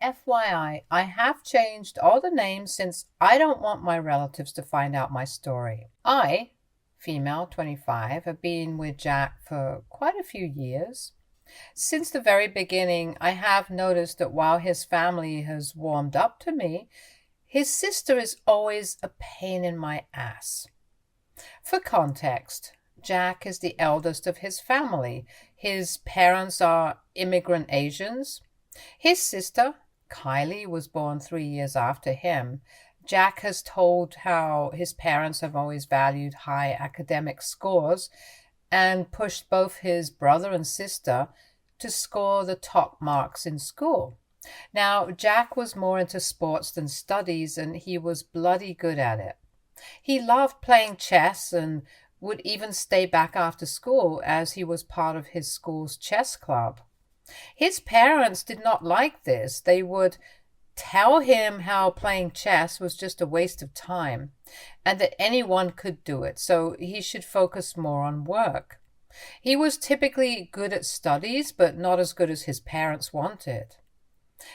FYI, I have changed all the names since I don't want my relatives to find out my story. I, female 25, have been with Jack for quite a few years. Since the very beginning, I have noticed that while his family has warmed up to me, his sister is always a pain in my ass. For context, Jack is the eldest of his family. His parents are immigrant Asians. His sister, Kylie, was born 3 years after him. Jack has told how his parents have always valued high academic scores and pushed both his brother and sister to score the top marks in school. Now, Jack was more into sports than studies, and he was bloody good at it. He loved playing chess and would even stay back after school as he was part of his school's chess club. His parents did not like this. They would tell him how playing chess was just a waste of time and that anyone could do it, so he should focus more on work. He was typically good at studies, but not as good as his parents wanted.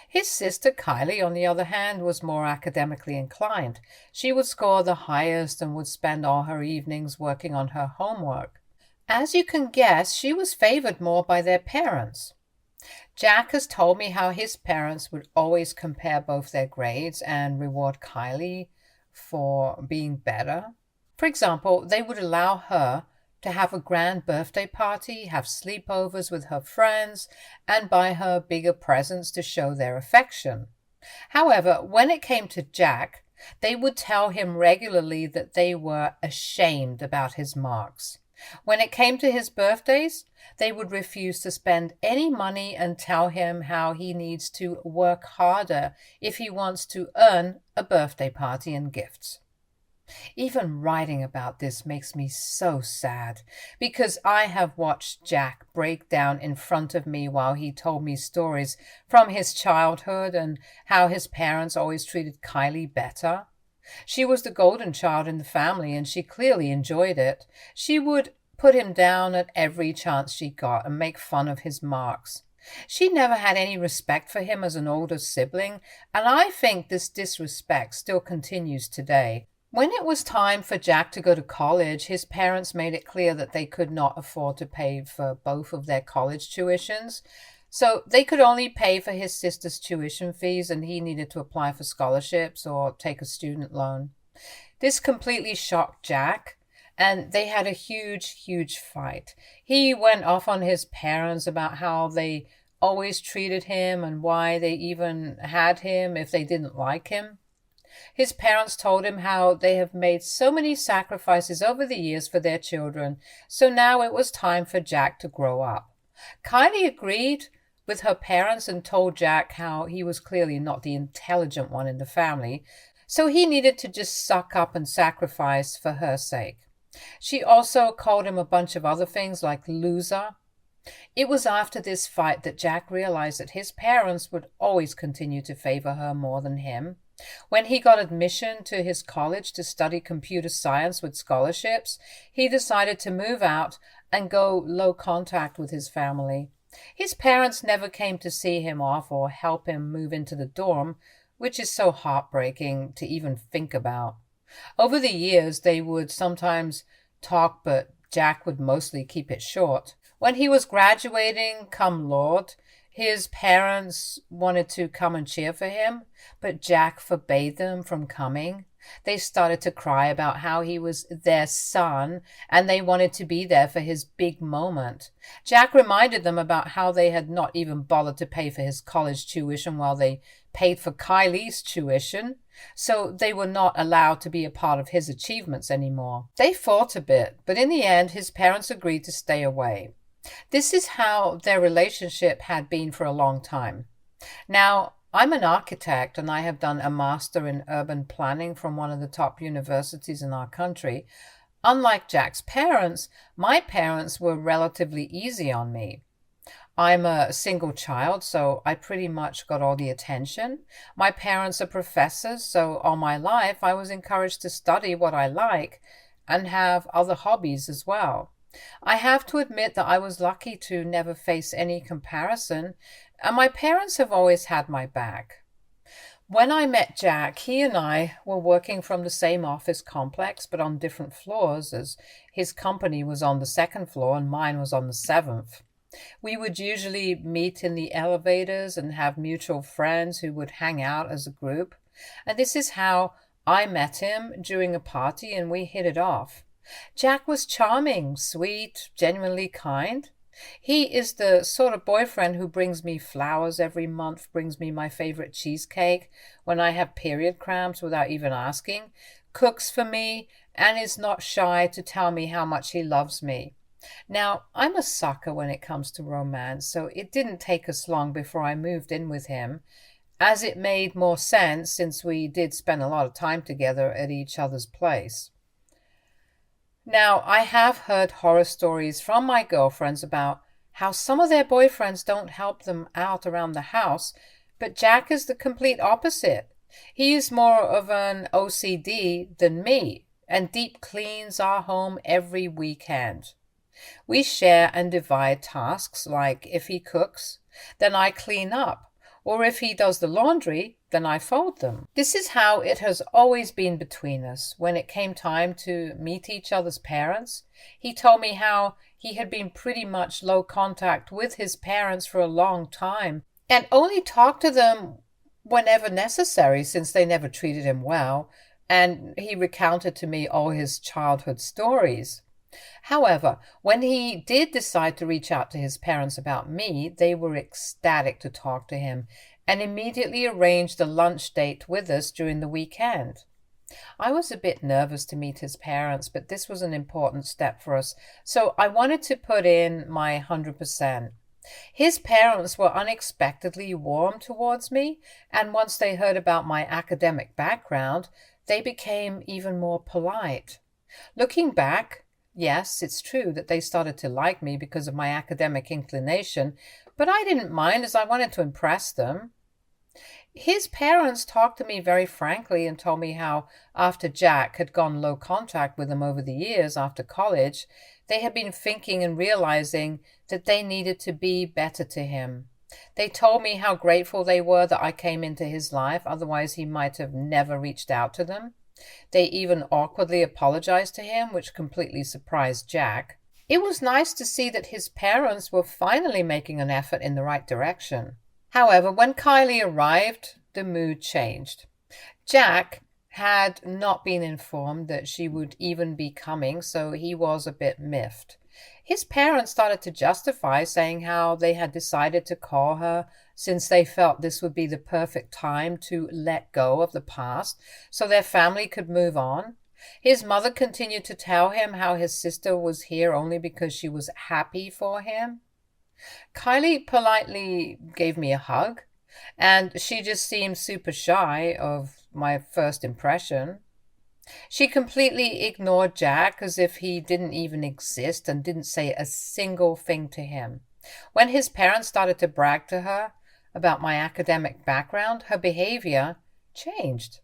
His sister Kylie, on the other hand, was more academically inclined. She would score the highest and would spend all her evenings working on her homework. As you can guess, she was favored more by their parents. Jack has told me how his parents would always compare both their grades and reward Kylie for being better. For example, they would allow her to have a grand birthday party, have sleepovers with her friends, and buy her bigger presents to show their affection. However, when it came to Jack, they would tell him regularly that they were ashamed about his marks. When it came to his birthdays, they would refuse to spend any money and tell him how he needs to work harder if he wants to earn a birthday party and gifts. Even writing about this makes me so sad, because I have watched Jack break down in front of me while he told me stories from his childhood and how his parents always treated Kylie better. She was the golden child in the family, and she clearly enjoyed it. She would put him down at every chance she got and make fun of his marks. She never had any respect for him as an older sibling, and I think this disrespect still continues today. When it was time for Jack to go to college, his parents made it clear that they could not afford to pay for both of their college tuitions. So they could only pay for his sister's tuition fees, and he needed to apply for scholarships or take a student loan. This completely shocked Jack, and they had a huge fight. He went off on his parents about how they always treated him and why they even had him if they didn't like him. His parents told him how they have made so many sacrifices over the years for their children, so now it was time for Jack to grow up. Kylie agreed with her parents and told Jack how he was clearly not the intelligent one in the family, so he needed to just suck up and sacrifice for her sake. She also called him a bunch of other things like loser. It was after this fight that Jack realized that his parents would always continue to favor her more than him. When he got admission to his college to study computer science with scholarships, he decided to move out and go low contact with his family. His parents never came to see him off or help him move into the dorm, which is so heartbreaking to even think about. Over the years, they would sometimes talk, but Jack would mostly keep it short. When he was graduating, come Lord, his parents wanted to come and cheer for him, but Jack forbade them from coming. They started to cry about how he was their son and they wanted to be there for his big moment. Jack reminded them about how they had not even bothered to pay for his college tuition while they paid for Kylie's tuition, so they were not allowed to be a part of his achievements anymore. They fought a bit, but in the end his parents agreed to stay away. This is how their relationship had been for a long time. Now, I'm an architect and I have done a master in urban planning from one of the top universities in our country. Unlike Jack's parents, my parents were relatively easy on me. I'm a single child, so I pretty much got all the attention. My parents are professors, so all my life I was encouraged to study what I like and have other hobbies as well. I have to admit that I was lucky to never face any comparison, And my parents have always had my back. When I met Jack, he and I were working from the same office complex, but on different floors, as his company was on the second floor and mine was on the seventh. We would usually meet in the elevators and have mutual friends who would hang out as a group. And this is how I met him during a party and we hit it off. Jack was charming, sweet, genuinely kind. He is the sort of boyfriend who brings me flowers every month, brings me my favorite cheesecake when I have period cramps without even asking, cooks for me, and is not shy to tell me how much he loves me. Now, I'm a sucker when it comes to romance, so it didn't take us long before I moved in with him, as it made more sense since we did spend a lot of time together at each other's place. Now, I have heard horror stories from my girlfriends about how some of their boyfriends don't help them out around the house, but Jack is the complete opposite. He is more of an OCD than me and deep cleans our home every weekend. We share and divide tasks, like if he cooks, then I clean up, or if he does the laundry, then I fold them. This is how it has always been between us. When it came time to meet each other's parents, he told me how he had been pretty much low contact with his parents for a long time and only talked to them whenever necessary since they never treated him well, and he recounted to me all his childhood stories. However, when he did decide to reach out to his parents about me, they were ecstatic to talk to him and immediately arranged a lunch date with us during the weekend. I was a bit nervous to meet his parents, but this was an important step for us, so I wanted to put in my 100%. His parents were unexpectedly warm towards me, and once they heard about my academic background, they became even more polite. Looking back, yes, it's true that they started to like me because of my academic inclination, but I didn't mind as I wanted to impress them. His parents talked to me very frankly and told me how, after Jack had gone low contact with them over the years after college, they had been thinking and realizing that they needed to be better to him. They told me how grateful they were that I came into his life, otherwise he might have never reached out to them. They even awkwardly apologized to him, which completely surprised Jack. It was nice to see that his parents were finally making an effort in the right direction. However, when Kylie arrived, the mood changed. Jack had not been informed that she would even be coming, so he was a bit miffed. His parents started to justify, saying how they had decided to call her since they felt this would be the perfect time to let go of the past so their family could move on. His mother continued to tell him how his sister was here only because she was happy for him. Kylie politely gave me a hug, and she just seemed super shy of my first impression. She completely ignored Jack as if he didn't even exist and didn't say a single thing to him. When his parents started to brag to her about my academic background, her behavior changed.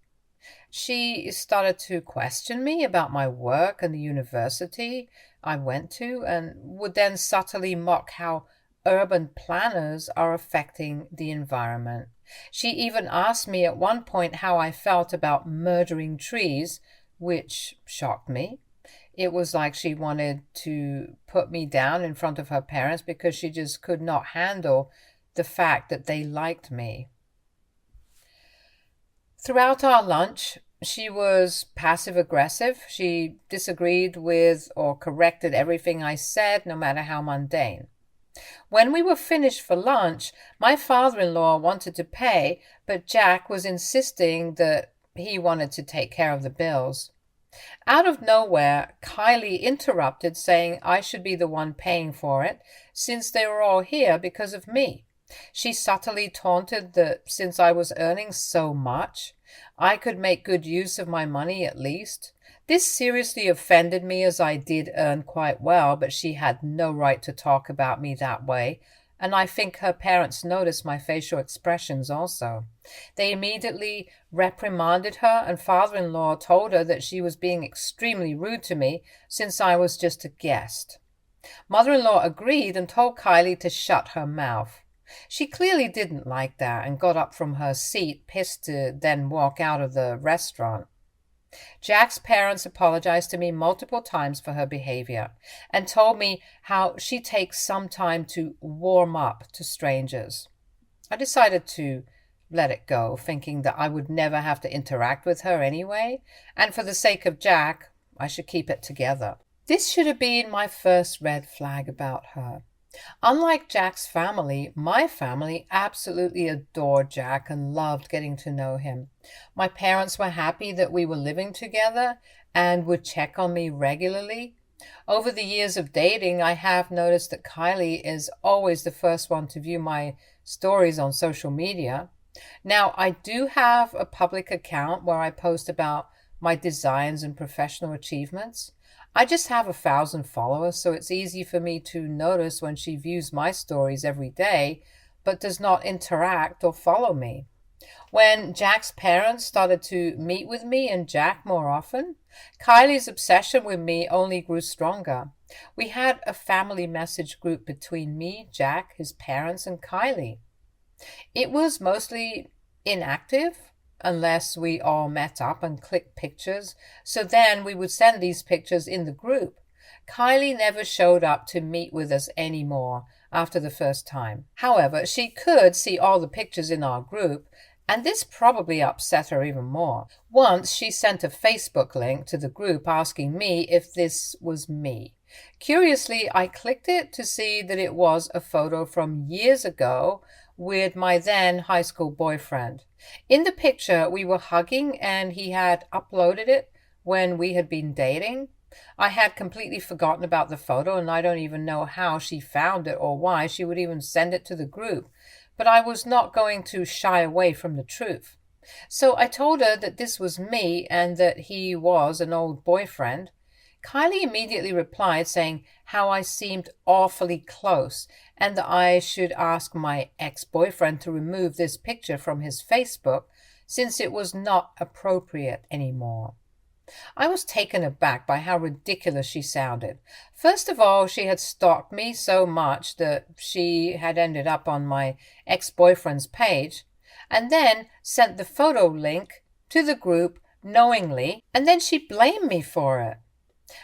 She started to question me about my work and the university I went to, and would then subtly mock how urban planners are affecting the environment. She even asked me at one point how I felt about murdering trees, which shocked me. It was like she wanted to put me down in front of her parents because she just could not handle the fact that they liked me. Throughout our lunch, she was passive aggressive. She disagreed with or corrected everything I said, no matter how mundane. When we were finished for lunch, my father-in-law wanted to pay, but Jack was insisting that he wanted to take care of the bills. Out of nowhere, Kylie interrupted, saying I should be the one paying for it, since they were all here because of me. She subtly taunted that since I was earning so much, I could make good use of my money at least. This seriously offended me as I did earn quite well, but she had no right to talk about me that way, and I think her parents noticed my facial expressions also. They immediately reprimanded her, and father-in-law told her that she was being extremely rude to me since I was just a guest. Mother-in-law agreed and told Kylie to shut her mouth. She clearly didn't like that and got up from her seat, pissed to then walk out of the restaurant. Jack's parents apologized to me multiple times for her behavior and told me how she takes some time to warm up to strangers. I decided to let it go, thinking that I would never have to interact with her anyway, and for the sake of Jack, I should keep it together. This should have been my first red flag about her. Unlike Jack's family, my family absolutely adored Jack and loved getting to know him. My parents were happy that we were living together and would check on me regularly. Over the years of dating, I have noticed that Kylie is always the first one to view my stories on social media. Now, I do have a public account where I post about my designs and professional achievements. I just have 1,000 followers, so it's easy for me to notice when she views my stories every day, but does not interact or follow me. When Jack's parents started to meet with me and Jack more often, Kylie's obsession with me only grew stronger. We had a family message group between me, Jack, his parents, and Kylie. It was mostly inactive unless we all met up and clicked pictures, so then we would send these pictures in the group. Kylie never showed up to meet with us anymore after the first time. However, she could see all the pictures in our group, and this probably upset her even more. Once she sent a Facebook link to the group asking me if this was me. Curiously, I clicked it to see that it was a photo from years ago with my then high school boyfriend. In the picture, we were hugging and he had uploaded it when we had been dating. I had completely forgotten about the photo and I don't even know how she found it or why she would even send it to the group. But I was not going to shy away from the truth. So I told her that this was me and that he was an old boyfriend. Kylie immediately replied saying how I seemed awfully close and that I should ask my ex-boyfriend to remove this picture from his Facebook since it was not appropriate anymore. I was taken aback by how ridiculous she sounded. First of all, she had stalked me so much that she had ended up on my ex-boyfriend's page, and then sent the photo link to the group knowingly, and then she blamed me for it.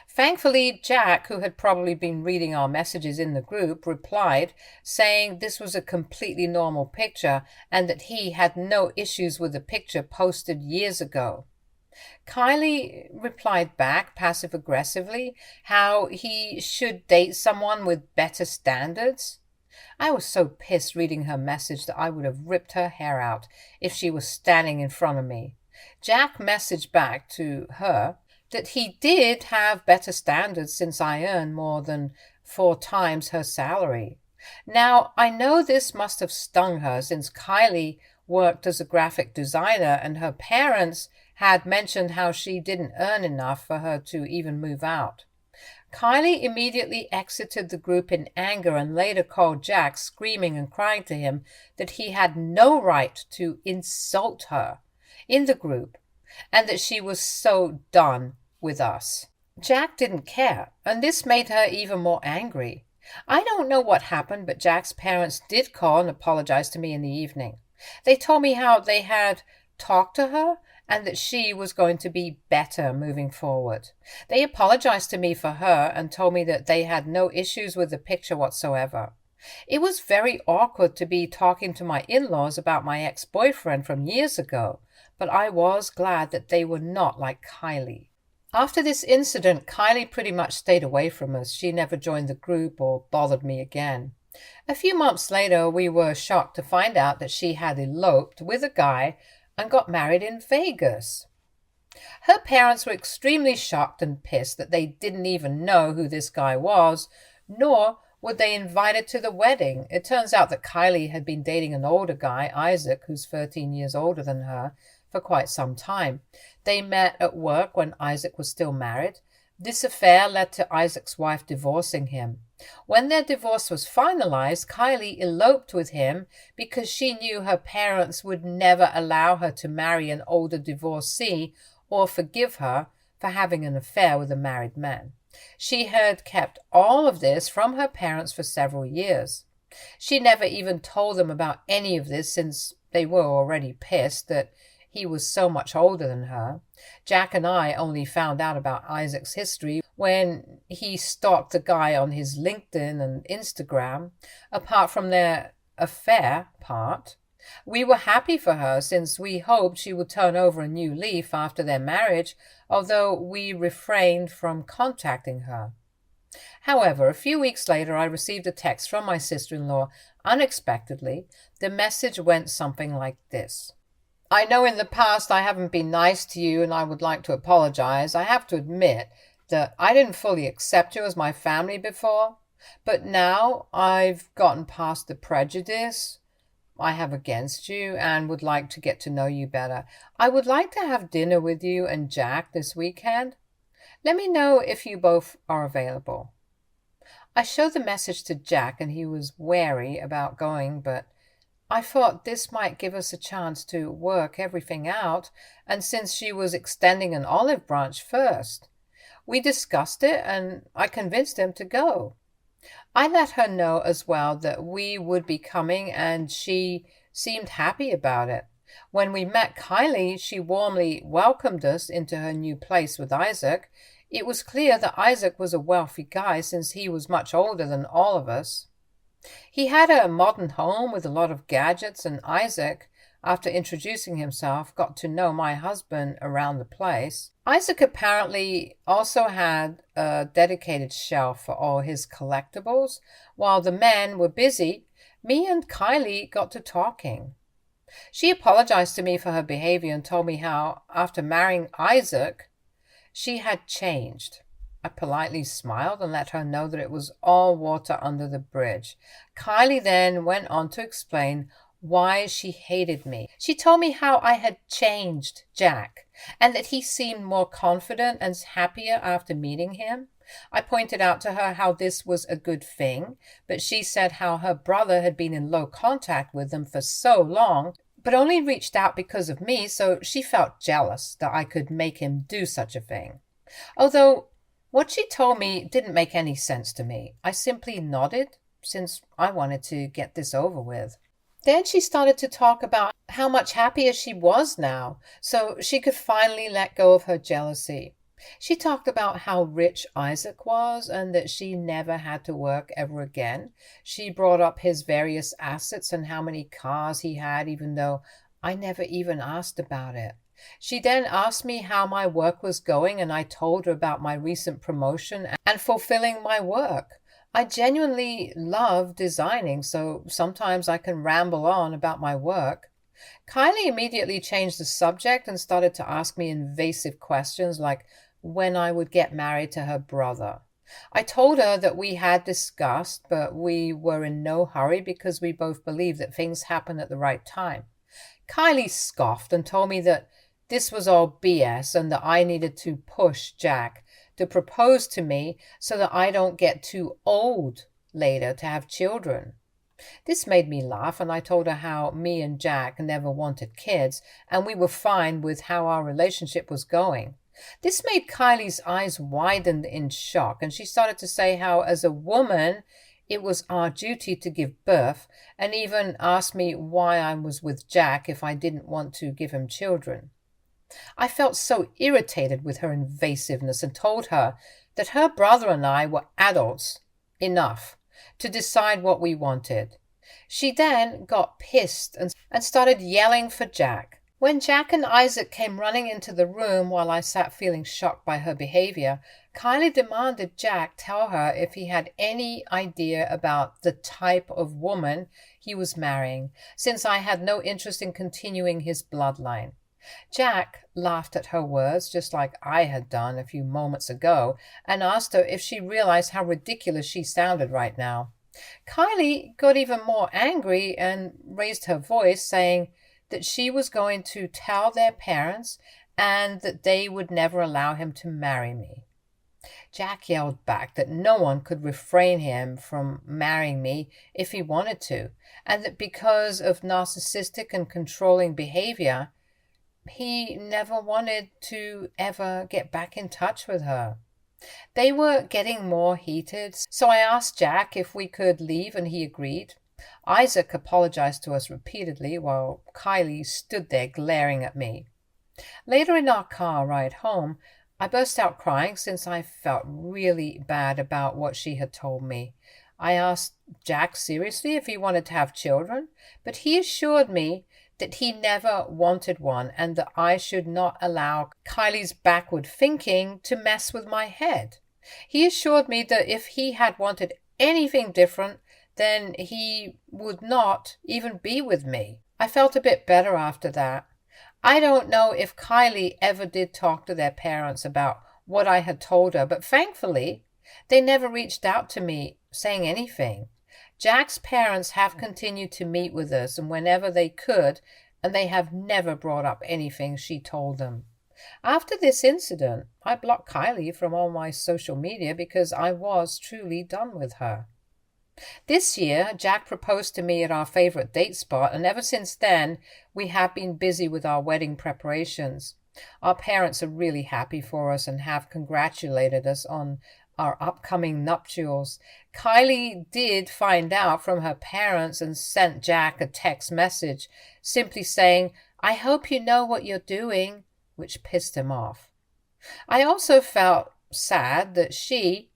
Thankfully, Jack, who had probably been reading our messages in the group, replied, saying this was a completely normal picture and that he had no issues with the picture posted years ago. Kylie replied back passive-aggressively how he should date someone with better standards. I was so pissed reading her message that I would have ripped her hair out if she was standing in front of me. Jack messaged back to her that he did have better standards since I earned more than 4 times her salary. Now, I know this must have stung her since Kylie worked as a graphic designer and her parents had mentioned how she didn't earn enough for her to even move out. Kylie immediately exited the group in anger and later called Jack, screaming and crying to him that he had no right to insult her in the group and that she was so done with us. Jack didn't care, and this made her even more angry. I don't know what happened, but Jack's parents did call and apologize to me in the evening. They told me how they had talked to her and that she was going to be better moving forward. They apologized to me for her and told me that they had no issues with the picture whatsoever. It was very awkward to be talking to my in-laws about my ex-boyfriend from years ago, but I was glad that they were not like Kylie. After this incident, Kylie pretty much stayed away from us. She never joined the group or bothered me again. A few months later, we were shocked to find out that she had eloped with a guy and got married in Vegas. Her parents were extremely shocked and pissed that they didn't even know who this guy was, nor were they invited to the wedding. It turns out that Kylie had been dating an older guy, Isaac, who's 13 years older than her, for quite some time. They met at work when Isaac was still married. This affair led to Isaac's wife divorcing him. When their divorce was finalized, Kylie eloped with him because she knew her parents would never allow her to marry an older divorcee or forgive her for having an affair with a married man. She had kept all of this from her parents for several years. She never even told them about any of this since they were already pissed that he was so much older than her. Jack and I only found out about Isaac's history when he stalked the guy on his LinkedIn and Instagram. Apart from their affair part, we were happy for her since we hoped she would turn over a new leaf after their marriage, although we refrained from contacting her. However, a few weeks later, I received a text from my sister-in-law unexpectedly. The message went something like this. I know in the past I haven't been nice to you and I would like to apologize. I have to admit that I didn't fully accept you as my family before, but now I've gotten past the prejudice I have against you and would like to get to know you better. I would like to have dinner with you and Jack this weekend. Let me know if you both are available. I showed the message to Jack and he was wary about going, but I thought this might give us a chance to work everything out, and since she was extending an olive branch first, we discussed it and I convinced him to go. I let her know as well that we would be coming and she seemed happy about it. When we met Kylie, she warmly welcomed us into her new place with Isaac. It was clear that Isaac was a wealthy guy since he was much older than all of us. He had a modern home with a lot of gadgets, and Isaac, after introducing himself, got to know my husband around the place. Isaac apparently also had a dedicated shelf for all his collectibles. While the men were busy, me and Kylie got to talking. She apologized to me for her behavior and told me how, after marrying Isaac, she had changed. I politely smiled and let her know that it was all water under the bridge. Kylie then went on to explain why she hated me. She told me how I had changed Jack and that he seemed more confident and happier after meeting him. I pointed out to her how this was a good thing, but she said how her brother had been in low contact with them for so long, but only reached out because of me, so she felt jealous that I could make him do such a thing. Although what she told me didn't make any sense to me. I simply nodded, since I wanted to get this over with. Then she started to talk about how much happier she was now, so she could finally let go of her jealousy. She talked about how rich Isaac was and that she never had to work ever again. She brought up his various assets and how many cars he had, even though I never even asked about it. She then asked me how my work was going, and I told her about my recent promotion and fulfilling my work. I genuinely love designing, so sometimes I can ramble on about my work. Kylie immediately changed the subject and started to ask me invasive questions like when I would get married to her brother. I told her that we had discussed, but we were in no hurry because we both believed that things happen at the right time. Kylie scoffed and told me that this was all BS and that I needed to push Jack to propose to me so that I don't get too old later to have children. This made me laugh, and I told her how me and Jack never wanted kids and we were fine with how our relationship was going. This made Kylie's eyes widen in shock, and she started to say how, as a woman, it was our duty to give birth, and even asked me why I was with Jack if I didn't want to give him children. I felt so irritated with her invasiveness and told her that her brother and I were adults enough to decide what we wanted. She then got pissed and started yelling for Jack. When Jack and Isaac came running into the room while I sat feeling shocked by her behavior, Kylie demanded Jack tell her if he had any idea about the type of woman he was marrying, since I had no interest in continuing his bloodline. Jack laughed at her words, just like I had done a few moments ago, and asked her if she realized how ridiculous she sounded right now. Kylie got even more angry and raised her voice, saying that she was going to tell their parents and that they would never allow him to marry me. Jack yelled back that no one could refrain him from marrying me if he wanted to, and that because of narcissistic and controlling behavior, he never wanted to ever get back in touch with her. They were getting more heated, so I asked Jack if we could leave and he agreed. Isaac apologized to us repeatedly while Kylie stood there glaring at me. Later in our car ride home, I burst out crying since I felt really bad about what she had told me. I asked Jack seriously if he wanted to have children, but he assured me that he never wanted one and that I should not allow Kylie's backward thinking to mess with my head. He assured me that if he had wanted anything different, then he would not even be with me. I felt a bit better after that. I don't know if Kylie ever did talk to their parents about what I had told her, but thankfully, they never reached out to me saying anything. Jack's parents have continued to meet with us and whenever they could, and they have never brought up anything she told them. After this incident, I blocked Kylie from all my social media because I was truly done with her. This year, Jack proposed to me at our favorite date spot, and ever since then, we have been busy with our wedding preparations. Our parents are really happy for us and have congratulated us on our upcoming nuptials. Kylie did find out from her parents and sent Jack a text message simply saying, "I hope you know what you're doing," which pissed him off. I also felt sad that she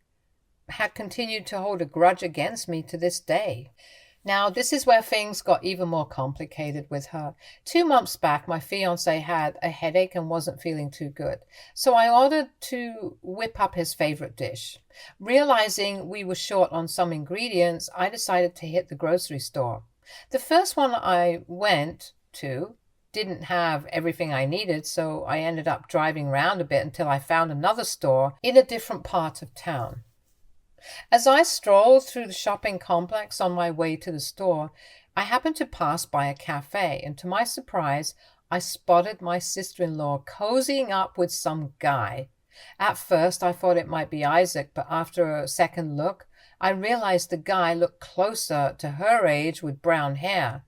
had continued to hold a grudge against me to this day. Now, this is where things got even more complicated with her. 2 months back, my fiancé had a headache and wasn't feeling too good. So I ordered to whip up his favorite dish. Realizing we were short on some ingredients, I decided to hit the grocery store. The first one I went to didn't have everything I needed, so I ended up driving around a bit until I found another store in a different part of town. As I strolled through the shopping complex on my way to the store, I happened to pass by a cafe, and to my surprise, I spotted my sister-in-law cozying up with some guy. At first, I thought it might be Isaac, but after a second look, I realized the guy looked closer to her age with brown hair.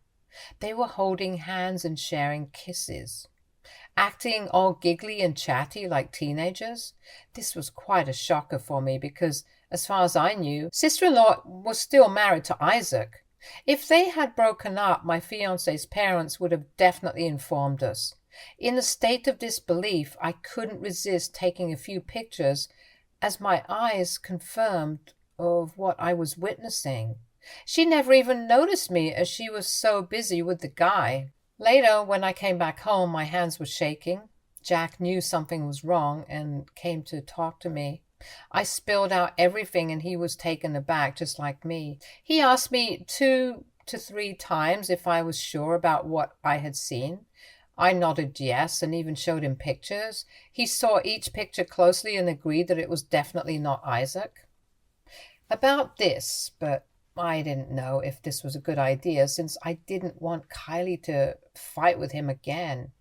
They were holding hands and sharing kisses, acting all giggly and chatty like teenagers. This was quite a shocker for me because, as far as I knew, sister-in-law was still married to Isaac. If they had broken up, my fiancé's parents would have definitely informed us. In a state of disbelief, I couldn't resist taking a few pictures as my eyes confirmed of what I was witnessing. She never even noticed me as she was so busy with the guy. Later, when I came back home, my hands were shaking. Jack knew something was wrong and came to talk to me. I spilled out everything and he was taken aback just like me. He asked me 2 to 3 times if I was sure about what I had seen. I nodded yes and even showed him pictures. He saw each picture closely and agreed that it was definitely not Isaac. About this, but I didn't know if this was a good idea since I didn't want Kylie to fight with him again.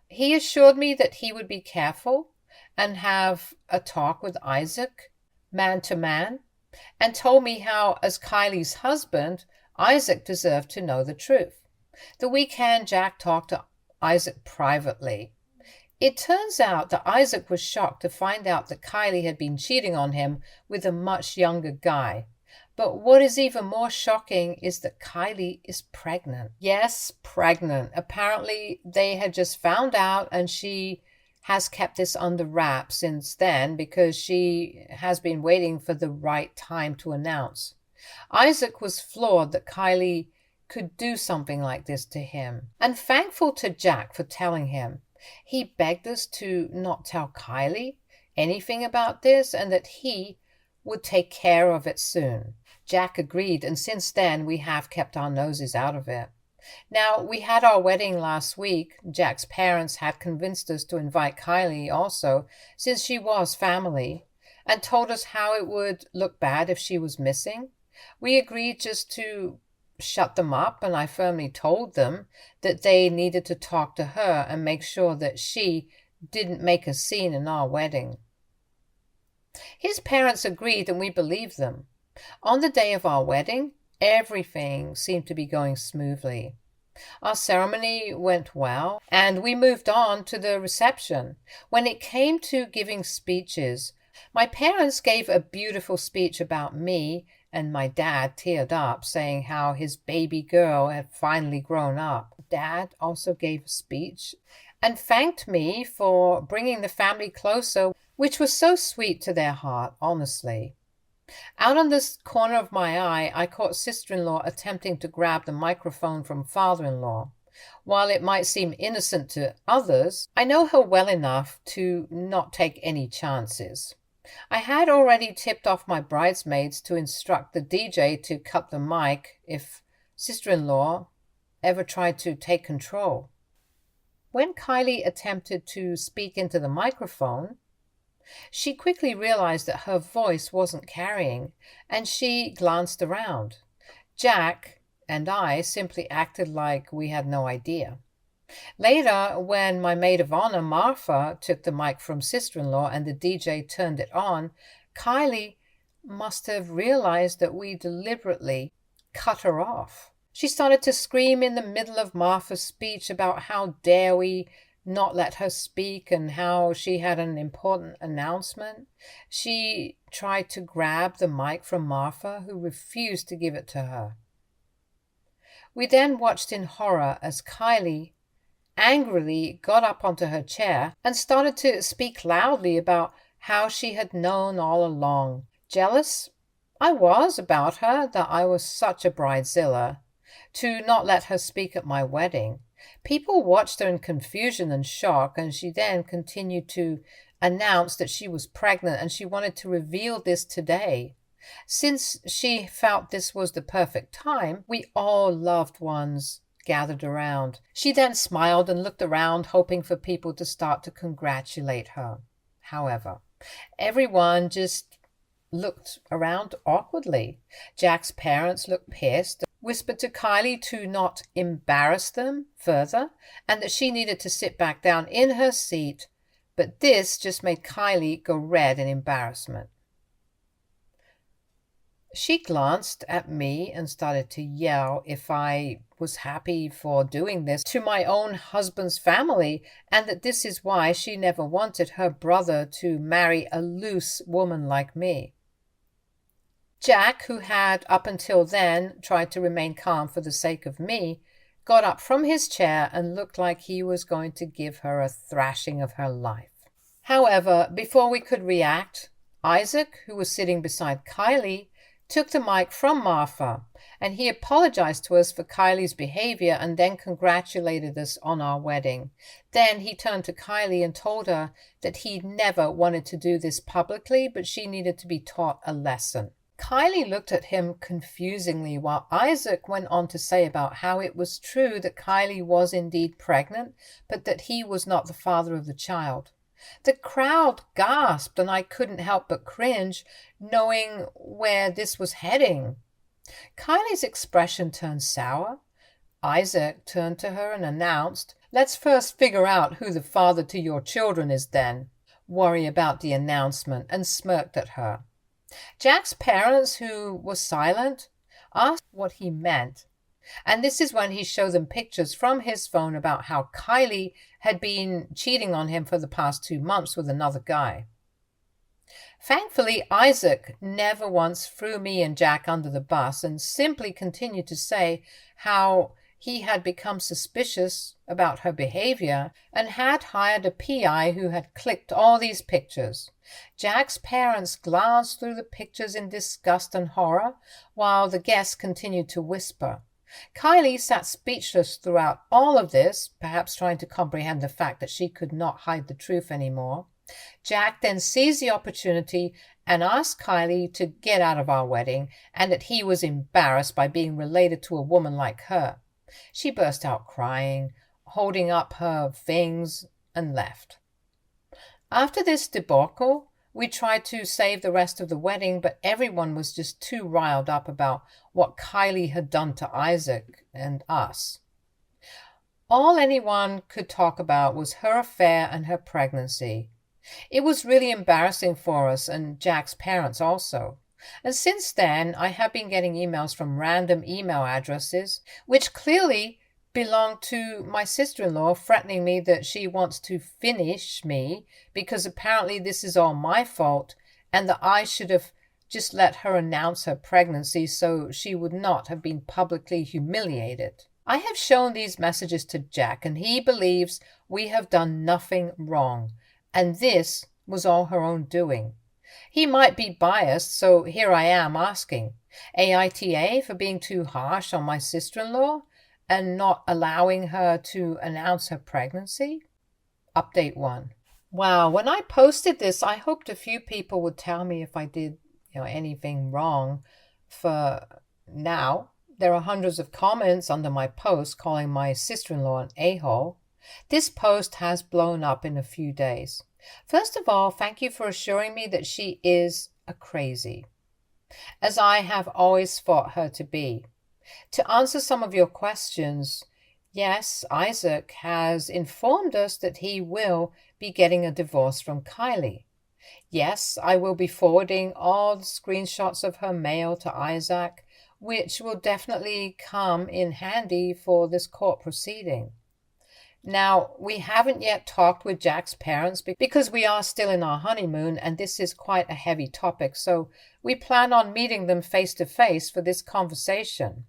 He assured me that he would be careful and have a talk with Isaac, man to man, and told me how, as Kylie's husband, Isaac deserved to know the truth. The weekend, Jack talked to Isaac privately. It turns out that Isaac was shocked to find out that Kylie had been cheating on him with a much younger guy. But what is even more shocking is that Kylie is pregnant. Yes, pregnant. Apparently, they had just found out and she has kept this under wraps since then because she has been waiting for the right time to announce. Isaac was floored that Kylie could do something like this to him and thankful to Jack for telling him. He begged us to not tell Kylie anything about this and that he would take care of it soon. Jack agreed, and since then we have kept our noses out of it. Now, we had our wedding last week. Jack's parents had convinced us to invite Kylie also, since she was family, and told us how it would look bad if she was missing. We agreed just to shut them up, and I firmly told them that they needed to talk to her and make sure that she didn't make a scene in our wedding. His parents agreed, and we believed them. On the day of our wedding, everything seemed to be going smoothly. Our ceremony went well, and we moved on to the reception. When it came to giving speeches, my parents gave a beautiful speech about me and my dad teared up, saying how his baby girl had finally grown up. Dad also gave a speech and thanked me for bringing the family closer, which was so sweet to their heart, honestly. Out on this corner of my eye, I caught sister-in-law attempting to grab the microphone from father-in-law. While it might seem innocent to others, I know her well enough to not take any chances. I had already tipped off my bridesmaids to instruct the DJ to cut the mic if sister-in-law ever tried to take control. When Kylie attempted to speak into the microphone, she quickly realized that her voice wasn't carrying, and she glanced around. Jack and I simply acted like we had no idea. Later, when my maid of honor, Martha, took the mic from sister-in-law and the DJ turned it on, Kylie must have realized that we deliberately cut her off. She started to scream in the middle of Martha's speech about how dare we not let her speak and how she had an important announcement. She tried to grab the mic from Martha, who refused to give it to her. We then watched in horror as Kylie angrily got up onto her chair and started to speak loudly about how she had known all along. Jealous I was about her that I was such a bridezilla to not let her speak at my wedding. People watched her in confusion and shock, and she then continued to announce that she was pregnant and she wanted to reveal this today. Since she felt this was the perfect time, we all loved ones gathered around. She then smiled and looked around, hoping for people to start to congratulate her. However, everyone just looked around awkwardly. Jack's parents looked pissed, whispered to Kylie to not embarrass them further, and that she needed to sit back down in her seat, but this just made Kylie go red in embarrassment. She glanced at me and started to yell if I was happy for doing this to my own husband's family, and that this is why she never wanted her brother to marry a loose woman like me. Jack, who had up until then tried to remain calm for the sake of me, got up from his chair and looked like he was going to give her a thrashing of her life. However, before we could react, Isaac, who was sitting beside Kylie, took the mic from Martha, and he apologized to us for Kylie's behavior and then congratulated us on our wedding. Then he turned to Kylie and told her that he never wanted to do this publicly, but she needed to be taught a lesson. Kylie looked at him confusingly while Isaac went on to say about how it was true that Kylie was indeed pregnant, but that he was not the father of the child. The crowd gasped, and I couldn't help but cringe, knowing where this was heading. Kylie's expression turned sour. Isaac turned to her and announced, "Let's first figure out who the father to your children is then. Worry about the announcement," and smirked at her. Jack's parents, who were silent, asked what he meant, and this is when he showed them pictures from his phone about how Kylie had been cheating on him for the past 2 months with another guy. Thankfully, Isaac never once threw me and Jack under the bus and simply continued to say how he had become suspicious about her behavior and had hired a PI who had clicked all these pictures. Jack's parents glanced through the pictures in disgust and horror, while the guests continued to whisper. Kylie sat speechless throughout all of this, perhaps trying to comprehend the fact that she could not hide the truth anymore. Jack then seized the opportunity and asked Kylie to get out of our wedding, and that he was embarrassed by being related to a woman like her. She burst out crying, holding up her things, and left. After this debacle, we tried to save the rest of the wedding, but everyone was just too riled up about what Kylie had done to Isaac and us. All anyone could talk about was her affair and her pregnancy. It was really embarrassing for us and Jack's parents also. And since then, I have been getting emails from random email addresses, which clearly belong to my sister-in-law, threatening me that she wants to finish me because apparently this is all my fault and that I should have just let her announce her pregnancy so she would not have been publicly humiliated. I have shown these messages to Jack, and he believes we have done nothing wrong, and this was all her own doing. He might be biased, so here I am asking, AITA for being too harsh on my sister-in-law and not allowing her to announce her pregnancy? Update 1. Wow, when I posted this, I hoped a few people would tell me if I did, anything wrong. For now, there are hundreds of comments under my post calling my sister-in-law an a-hole. This post has blown up in a few days. First of all, thank you for assuring me that she is a crazy, as I have always thought her to be. To answer some of your questions, yes, Isaac has informed us that he will be getting a divorce from Kylie. Yes, I will be forwarding all the screenshots of her mail to Isaac, which will definitely come in handy for this court proceeding. Now, we haven't yet talked with Jack's parents because we are still in our honeymoon and this is quite a heavy topic, so we plan on meeting them face to face for this conversation.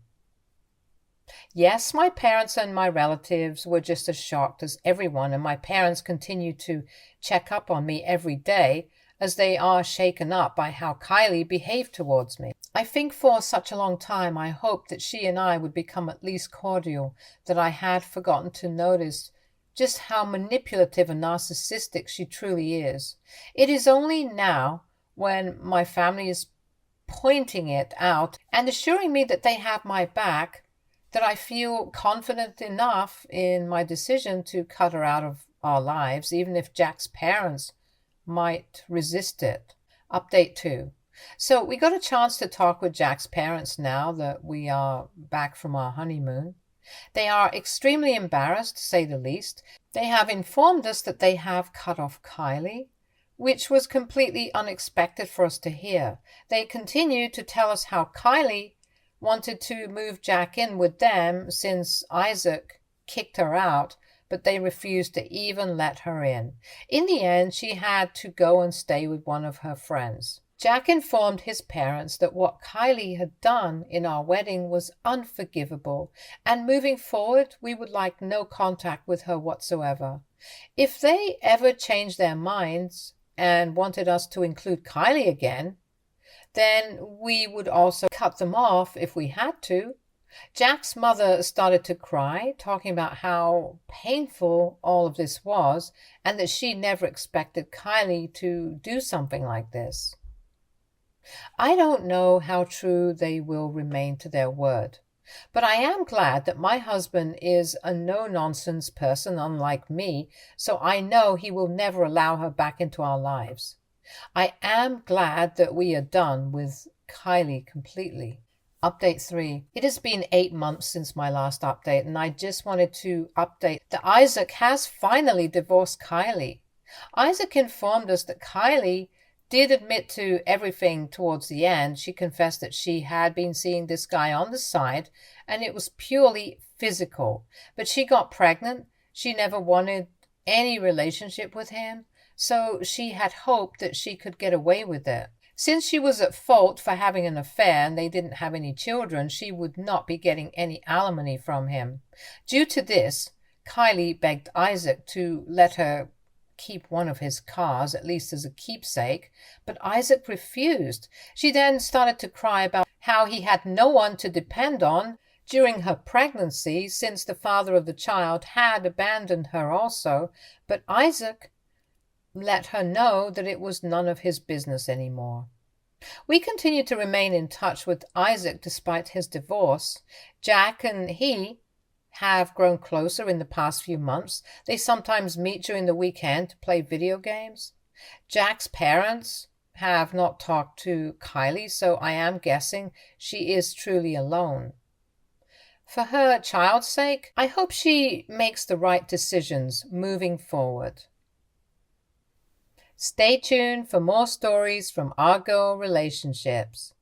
Yes, my parents and my relatives were just as shocked as everyone, and my parents continue to check up on me every day as they are shaken up by how Kylie behaved towards me. I think for such a long time I hoped that she and I would become at least cordial, that I had forgotten to notice just how manipulative and narcissistic she truly is. It is only now, when my family is pointing it out and assuring me that they have my back, that I feel confident enough in my decision to cut her out of our lives, even if Jack's parents might resist it. Update 2. So we got a chance to talk with Jack's parents now that we are back from our honeymoon. They are extremely embarrassed, to say the least. They have informed us that they have cut off Kylie, which was completely unexpected for us to hear. They continue to tell us how Kylie wanted to move Jack in with them since Isaac kicked her out, but they refused to even let her in. In the end, she had to go and stay with one of her friends. Jack informed his parents that what Kylie had done in our wedding was unforgivable, and moving forward, we would like no contact with her whatsoever. If they ever changed their minds and wanted us to include Kylie again, then we would also cut them off if we had to. Jack's mother started to cry, talking about how painful all of this was and that she never expected Kylie to do something like this. I don't know how true they will remain to their word, but I am glad that my husband is a no-nonsense person unlike me, so I know he will never allow her back into our lives. I am glad that we are done with Kylie completely. Update 3. It has been 8 months since my last update, and I just wanted to update that Isaac has finally divorced Kylie. Isaac informed us that Kylie did admit to everything towards the end. She confessed that she had been seeing this guy on the side, and it was purely physical. But she got pregnant. She never wanted any relationship with him, so she had hoped that she could get away with it. Since she was at fault for having an affair and they didn't have any children, she would not be getting any alimony from him. Due to this, Kylie begged Isaac to let her keep one of his cars, at least as a keepsake, but Isaac refused. She then started to cry about how he had no one to depend on during her pregnancy, since the father of the child had abandoned her also, but Isaac let her know that it was none of his business anymore. We continue to remain in touch with Isaac despite his divorce. Jack and he have grown closer in the past few months. They sometimes meet during the weekend to play video games. Jack's parents have not talked to Kylie, so I am guessing she is truly alone. For her child's sake, I hope she makes the right decisions moving forward. Stay tuned for more stories from our girl relationships.